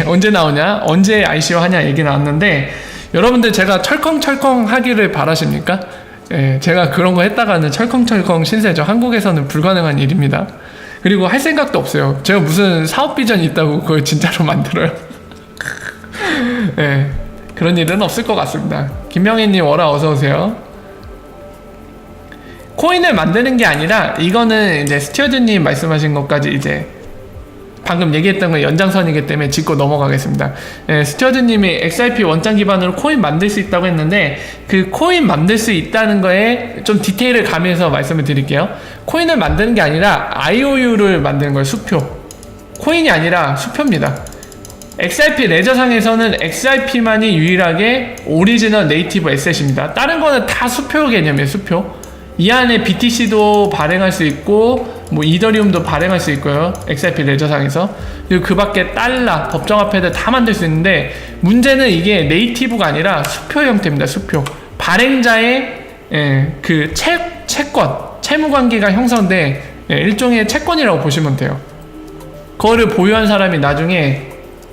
언제 나오냐? 언제 ICO 하냐 얘기 나왔는데 여러분들 제가 철컹철컹 하기를 바라십니까? 제가 그런 거 했다가는 철컹철컹 신세죠. 한국에서는 불가능한 일입니다. 그리고 할 생각도 없어요. 제가 무슨 사업 비전이 있다고 그걸 진짜로 만들어요. 그런 일은 없을 것 같습니다. 김명희님 워라 어서오세요. 코인을 만드는 게 아니라 이거는 이제 스튜어드님 말씀하신 것까지 이제 방금 얘기했던 건 연장선이기 때문에 짚고 넘어가겠습니다. 스튜어드님이 XRP 원장 기반으로 코인 만들 수 있다고 했는데 그 코인 만들 수 있다는 거에 좀 디테일을 가미해서 말씀을 드릴게요. 코인을 만드는 게 아니라 IOU를 만드는 거예요. 수표. 코인이 아니라 수표입니다. XRP 레저상에서는 XRP만이 유일하게 오리지널 네이티브 에셋입니다. 다른 거는 다 수표 개념이에요. 수표. 이 안에 BTC도 발행할 수 있고 뭐 이더리움도 발행할 수 있고요. XRP 레저상에서. 그리고 그 밖에 달러, 법정화폐들 다 만들 수 있는데 문제는 이게 네이티브가 아니라 수표 형태입니다. 수표. 발행자의 그 채권, 채무관계가 형성돼 일종의 채권이라고 보시면 돼요. 그거를 보유한 사람이 나중에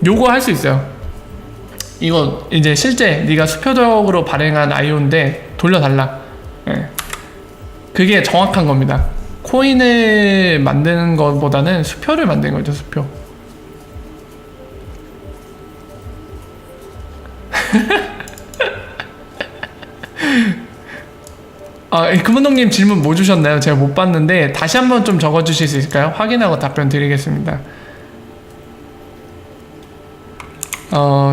요구할 수 있어요. 이거 이제 실제 네가 수표적으로 발행한 IO인데 돌려달라. 그게 정확한 겁니다. 코인을 만드는 것보다는 수표를 만드는 거죠. 수표. 금은동님 질문 뭐 주셨나요? 제가 못 봤는데 다시 한번 좀 적어주실 수 있을까요? 확인하고 답변 드리겠습니다.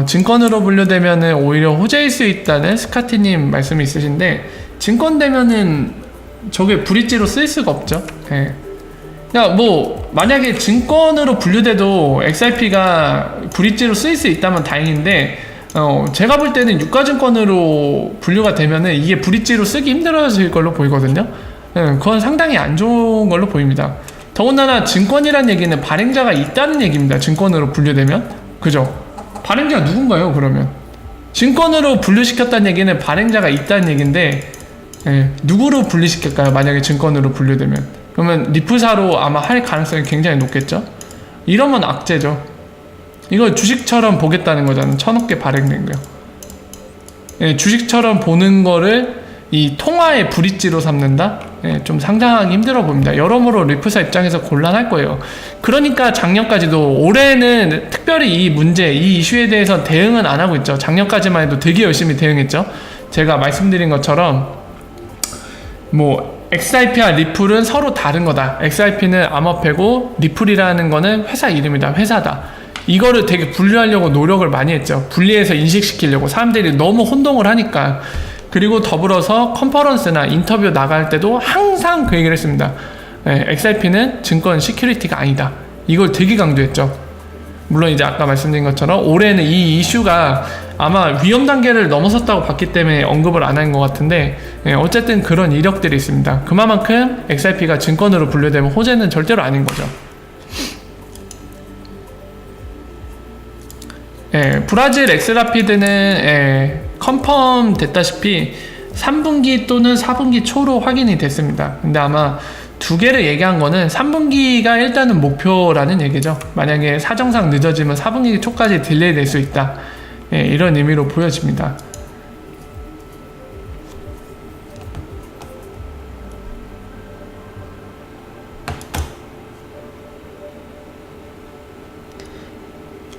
증권으로 분류되면은 오히려 호재일 수 있다는 스카티님 말씀이 있으신데 증권 되면은 저게 브릿지로 쓸 수가 없죠. 그러니까 뭐 만약에 증권으로 분류돼도 XRP가 브릿지로 쓸 수 있다면 다행인데 제가 볼 때는 유가증권으로 분류가 되면은 이게 브릿지로 쓰기 힘들어질 걸로 보이거든요. 그건 상당히 안 좋은 걸로 보입니다. 더군다나 증권이란 얘기는 발행자가 있다는 얘기입니다. 증권으로 분류되면. 그죠? 발행자가 누군가요? 그러면 증권으로 분류시켰다는 얘기는 발행자가 있다는 얘기인데 누구로 분리시킬까요? 만약에 증권으로 분류되면. 그러면 리프사로 아마 할 가능성이 굉장히 높겠죠? 이러면 악재죠. 이걸 주식처럼 보겠다는 거잖아요. 1000억 개 발행된 거요. 주식처럼 보는 거를 이 통화의 브릿지로 삼는다? 좀 상당하기 힘들어 보입니다. 여러모로 리프사 입장에서 곤란할 거예요. 그러니까 작년까지도 올해는 특별히 이 문제, 이 이슈에 대해서 대응은 안 하고 있죠. 작년까지만 해도 되게 열심히 대응했죠. 제가 말씀드린 것처럼 뭐 XRP와 리플은 서로 다른 거다. XRP는 암호화폐고 리플이라는 거는 회사 이름이다. 회사다. 이거를 되게 분리하려고 노력을 많이 했죠. 분리해서 인식시키려고 사람들이 너무 혼동을 하니까. 그리고 더불어서 컨퍼런스나 인터뷰 나갈 때도 항상 그 얘기를 했습니다. XRP는 증권 시큐리티가 아니다. 이걸 되게 강조했죠. 물론 이제 아까 말씀드린 것처럼 올해는 이 이슈가 아마 위험 단계를 넘어섰다고 봤기 때문에 언급을 안 한 것 같은데, 어쨌든 그런 이력들이 있습니다. 그만큼 XRP가 증권으로 분류되면 호재는 절대로 아닌 거죠. 브라질 엑스라피드는 컨펌 됐다시피 3분기 또는 4분기 초로 확인이 됐습니다. 근데 아마 두 개를 얘기한 거는 3분기가 일단은 목표라는 얘기죠. 만약에 사정상 늦어지면 4분기 초까지 딜레이 될 수 있다. 이런 의미로 보여집니다.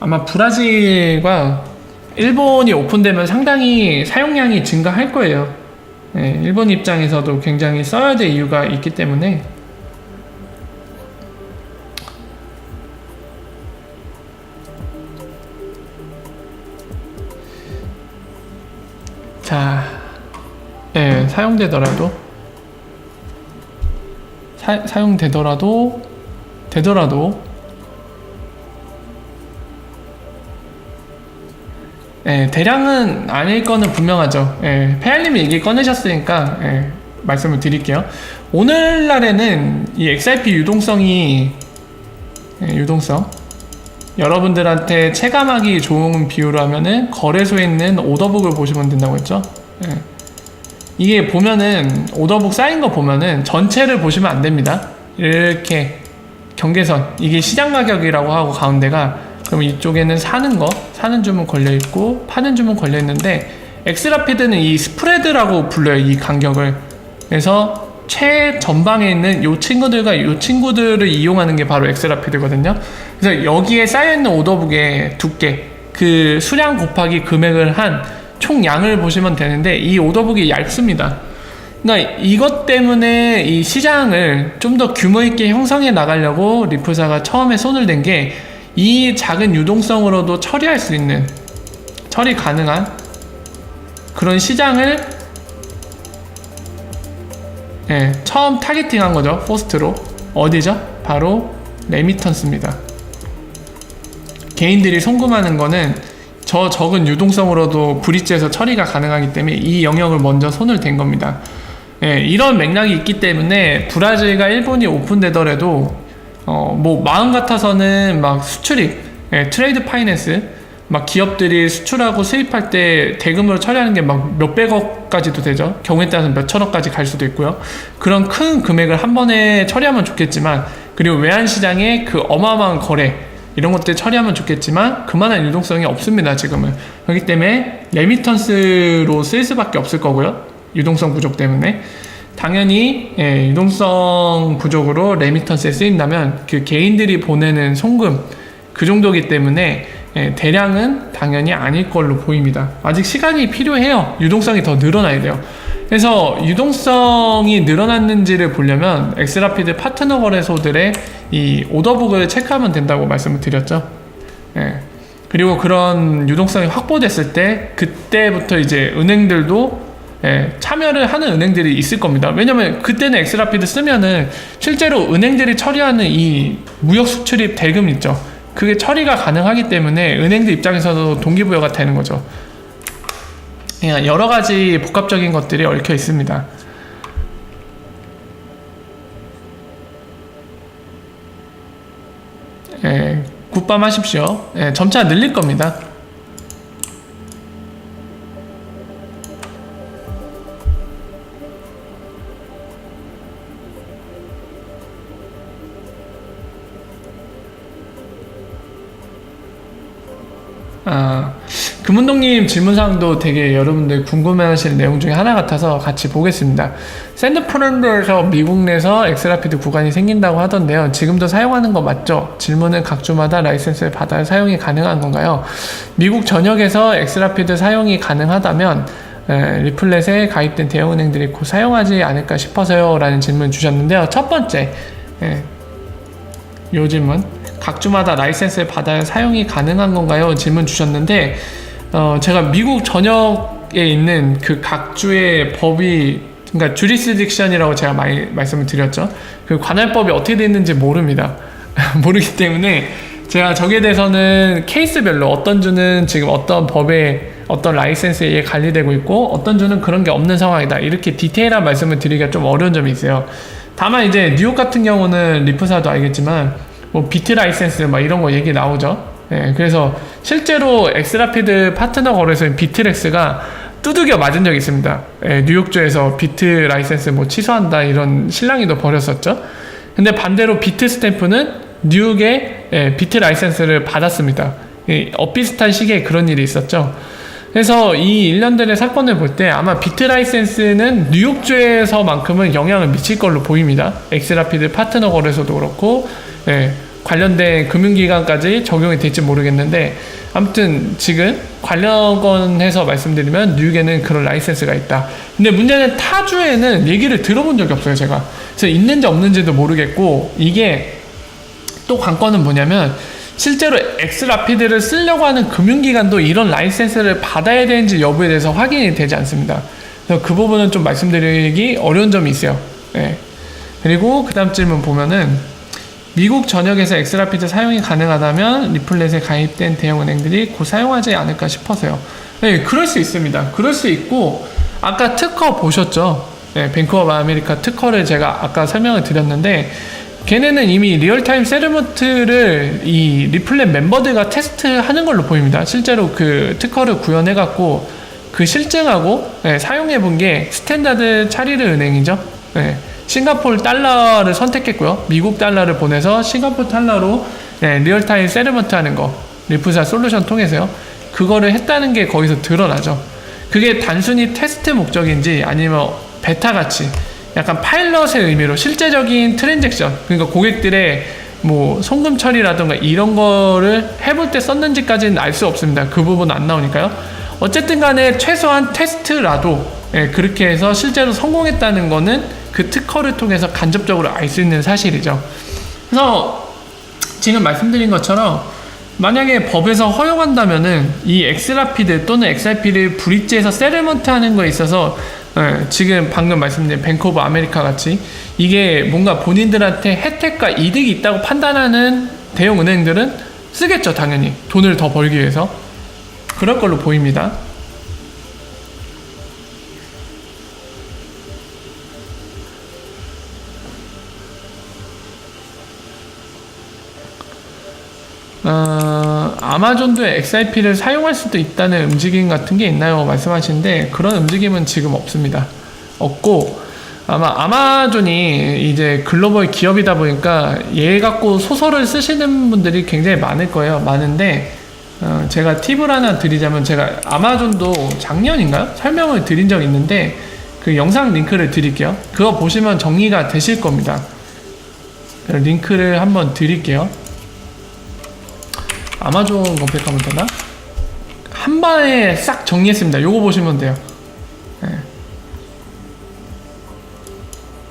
아마 브라질과 일본이 오픈되면 상당히 사용량이 증가할 거예요. 일본 입장에서도 굉장히 써야 될 이유가 있기 때문에. 자, 사용되더라도 대량은 아닐 거는 분명하죠. 페알님이 얘기 꺼내셨으니까 말씀을 드릴게요. 오늘날에는 이 XRP 유동성 여러분들한테 체감하기 좋은 비유로 하면은 거래소에 있는 오더북을 보시면 된다고 했죠. 이게 보면은 오더북 쌓인 거 보면은 전체를 보시면 안 됩니다. 이렇게 경계선, 이게 시장 가격이라고 하고 가운데가, 그럼 이쪽에는 사는 주문 걸려 있고 파는 주문 걸려 있는데, 엑스라피드는 이 스프레드라고 불러요. 이 간격을. 그래서 최전방에 있는 요 친구들과 요 친구들을 이용하는 게 바로 엑스라피드거든요. 그래서 여기에 쌓여있는 오더북의 두께, 그 수량 곱하기 금액을 한 총량을 보시면 되는데, 이 오더북이 얇습니다. 그러니까 이것 때문에 이 시장을 좀 더 규모 있게 형성해 나가려고 리플사가 처음에 손을 댄 게, 이 작은 유동성으로도 처리할 수 있는, 처리 가능한 그런 시장을 처음 타겟팅한 거죠. 포스트로. 어디죠? 바로 레미턴스입니다. 개인들이 송금하는 거는 저 적은 유동성으로도 브릿지에서 처리가 가능하기 때문에 이 영역을 먼저 손을 댄 겁니다. 이런 맥락이 있기 때문에 브라질과 일본이 오픈되더라도 뭐 마음 같아서는 막 수출입, 트레이드 파이낸스, 막 기업들이 수출하고 수입할 때 대금으로 처리하는 게 막 몇백억까지도 되죠. 경우에 따라서 몇천억까지 갈 수도 있고요. 그런 큰 금액을 한 번에 처리하면 좋겠지만, 그리고 외환시장의 그 어마어마한 거래, 이런 것들 처리하면 좋겠지만 그만한 유동성이 없습니다. 지금은. 그렇기 때문에 레미턴스로 쓸 수밖에 없을 거고요. 유동성 부족 때문에. 당연히 유동성 부족으로 레미턴스에 쓰인다면 그 개인들이 보내는 송금, 그 정도기 때문에 대량은 당연히 아닐 걸로 보입니다. 아직 시간이 필요해요. 유동성이 더 늘어나야 돼요. 그래서 유동성이 늘어났는지를 보려면 엑스라피드 파트너 거래소들의 이 오더북을 체크하면 된다고 말씀을 드렸죠. 그리고 그런 유동성이 확보됐을 때, 그때부터 이제 은행들도 참여를 하는 은행들이 있을 겁니다. 왜냐면 그때는 엑스라피드 쓰면은 실제로 은행들이 처리하는 이 무역 수출입 대금 있죠. 그게 처리가 가능하기 때문에 은행들 입장에서도 동기부여가 되는 거죠. 여러 가지 복합적인 것들이 얽혀 있습니다. 굿밤 하십시오. 점차 늘릴 겁니다. 금운동님 질문사항도 되게 여러분들 궁금해하시는 내용 중에 하나 같아서 같이 보겠습니다. 샌드프랜드에서 미국 내에서 엑스라피드 구간이 생긴다고 하던데요. 지금도 사용하는 거 맞죠? 질문은 각 주마다 라이센스를 받아 사용이 가능한 건가요? 미국 전역에서 엑스라피드 사용이 가능하다면 리플렛에 가입된 대형은행들이 곧 사용하지 않을까 싶어서요 라는 질문 주셨는데요. 첫 번째, 요 질문, 각 주마다 라이센스를 받아야 사용이 가능한 건가요? 질문 주셨는데, 제가 미국 전역 뉴욕에 있는 그 각 주의 법이, 그러니까 주리스딕션이라고 제가 많이 말씀을 드렸죠. 그 관할법이 어떻게 됐는지 모릅니다. 모르기 때문에 제가 저기에 대해서는 케이스별로 어떤 주는 지금 어떤 법에 어떤 라이센스에 의해 관리되고 있고 어떤 주는 그런 게 없는 상황이다, 이렇게 디테일한 말씀을 드리기가 좀 어려운 점이 있어요. 다만 이제 뉴욕 같은 경우는 리프사도 알겠지만 뭐 비트 라이센스 막 이런 거 얘기 나오죠. 예, 그래서 실제로 엑스라피드 파트너 거래소인 비트렉스가 두들겨 맞은 적이 있습니다. 예, 뉴욕주에서 비트 라이센스 뭐 취소한다 이런 실랑이도 벌였었죠. 근데 반대로 비트 스탬프는 뉴욕에 비트 라이센스를 받았습니다. 엇비슷한 시기에 그런 일이 있었죠. 그래서 이 일련들의 사건을 볼 때 아마 비트 라이센스는 뉴욕주에서만큼은 영향을 미칠 걸로 보입니다. 엑스라피드 파트너 거래소도 그렇고 관련된 금융기관까지 적용이 될지 모르겠는데, 아무튼 지금 관련해서 말씀드리면 뉴욕에는 그런 라이센스가 있다. 근데 문제는 타주에는 얘기를 들어본 적이 없어요, 제가. 그래서 있는지 없는지도 모르겠고, 이게 또 관건은 뭐냐면 실제로 엑스라피드를 쓰려고 하는 금융기관도 이런 라이센스를 받아야 되는지 여부에 대해서 확인이 되지 않습니다. 그래서 그 부분은 좀 말씀드리기 어려운 점이 있어요. 그리고 그 다음 질문 보면은 미국 전역에서 엑스라피드 사용이 가능하다면 리플렛에 가입된 대형은행들이 곧 사용하지 않을까 싶어서요. 그럴 수 있습니다. 그럴 수 있고, 아까 특허 보셨죠? 뱅크 오브 아메리카 특허를 제가 아까 설명을 드렸는데, 걔네는 이미 리얼타임 세르먼트를 이 리플렛 멤버들과 테스트하는 걸로 보입니다. 실제로 그 특허를 구현해갖고 그 실증하고 사용해 본 게 스탠다드 차리르 은행이죠. 싱가포르 달러를 선택했고요. 미국 달러를 보내서 싱가포르 달러로 리얼타임 세르먼트 하는 거, 리프사 솔루션 통해서요. 그거를 했다는 게 거기서 드러나죠. 그게 단순히 테스트 목적인지 아니면 베타같이 약간 파일럿의 의미로 실제적인 트랜잭션, 그러니까 고객들의 뭐 송금 처리라든가 이런 거를 해볼 때 썼는지까지는 알 수 없습니다. 그 부분은 안 나오니까요. 어쨌든 간에 최소한 테스트라도 그렇게 해서 실제로 성공했다는 거는 그 특허를 통해서 간접적으로 알 수 있는 사실이죠. 그래서 지금 말씀드린 것처럼 만약에 법에서 허용한다면은 이 엑스라피드 또는 엑스라피드 브릿지에서 세틀먼트 하는 거에 있어서 지금 방금 말씀드린 뱅크 오브 아메리카 같이 이게 뭔가 본인들한테 혜택과 이득이 있다고 판단하는 대형 은행들은 쓰겠죠. 당연히 돈을 더 벌기 위해서. 그럴 걸로 보입니다. 아마존도 XRP를 사용할 수도 있다는 움직임 같은 게 있나요? 말씀하시는데 그런 움직임은 지금 없습니다. 없고 아마 아마존이 이제 글로벌 기업이다 보니까 얘 갖고 소설을 쓰시는 분들이 굉장히 많을 거예요. 많은데 제가 팁을 하나 드리자면, 제가 아마존도 작년인가요? 설명을 드린 적이 있는데 그 영상 링크를 드릴게요. 그거 보시면 정리가 되실 겁니다. 링크를 한번 드릴게요. 아마존 검색하면 되나? 한 번에 싹 정리했습니다. 요거 보시면 돼요.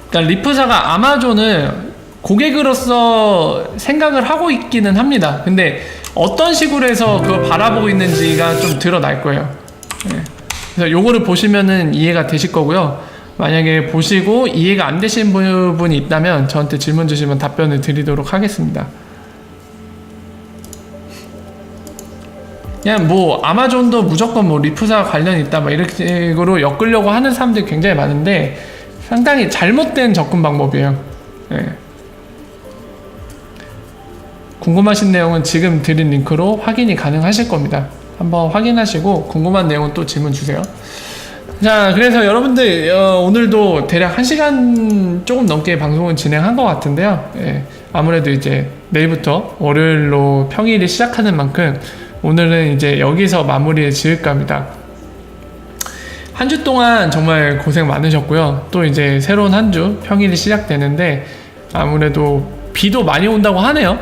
그러니까 리프사가 아마존을 고객으로서 생각을 하고 있기는 합니다. 근데 어떤 식으로 해서 그걸 바라보고 있는지가 좀 드러날 거예요. 그래서 요거를 보시면은 이해가 되실 거고요. 만약에 보시고 이해가 안 되신 부분이 있다면 저한테 질문 주시면 답변을 드리도록 하겠습니다. 그냥 뭐 아마존도 무조건 뭐 리프사 관련 있다 막 이렇게 식으로 엮으려고 하는 사람들이 굉장히 많은데 상당히 잘못된 접근 방법이에요. 궁금하신 내용은 지금 드린 링크로 확인이 가능하실 겁니다. 한번 확인하시고 궁금한 내용은 또 질문 주세요. 자, 그래서 여러분들 오늘도 대략 1시간 조금 넘게 방송을 진행한 것 같은데요. 아무래도 이제 내일부터 월요일로 평일이 시작하는 만큼 오늘은 이제 여기서 마무리를 지을까 합니다. 한 주 동안 정말 고생 많으셨고요. 또 이제 새로운 한 주 평일이 시작되는데 아무래도 비도 많이 온다고 하네요.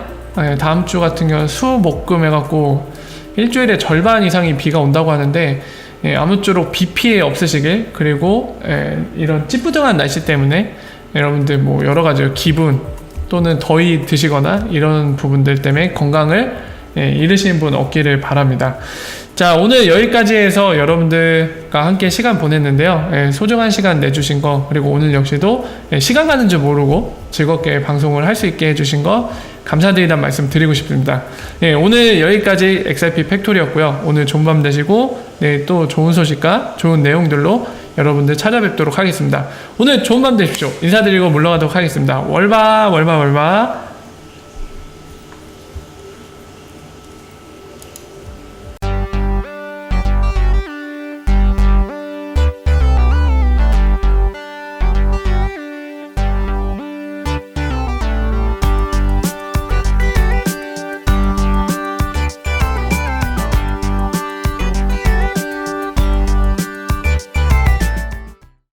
다음 주 같은 경우는 수, 목, 금 해갖고 일주일에 절반 이상이 비가 온다고 하는데 아무쪼록 비 피해 없으시길, 그리고 이런 찌뿌둥한 날씨 때문에 여러분들 뭐 여러가지 기분 또는 더위 드시거나 이런 부분들 때문에 건강을 잃으시는 분 없기를 바랍니다. 자, 오늘 여기까지 해서 여러분들과 함께 시간 보냈는데요. 예, 소중한 시간 내주신 거, 그리고 오늘 역시도 시간 가는 줄 모르고 즐겁게 방송을 할 수 있게 해주신 거 감사드리다는 말씀 드리고 싶습니다. 예, 오늘 여기까지 XRP 팩토리였고요. 오늘 좋은 밤 되시고, 네, 또 좋은 소식과 좋은 내용들로 여러분들 찾아뵙도록 하겠습니다. 오늘 좋은 밤 되십시오. 인사드리고 물러가도록 하겠습니다. 월바.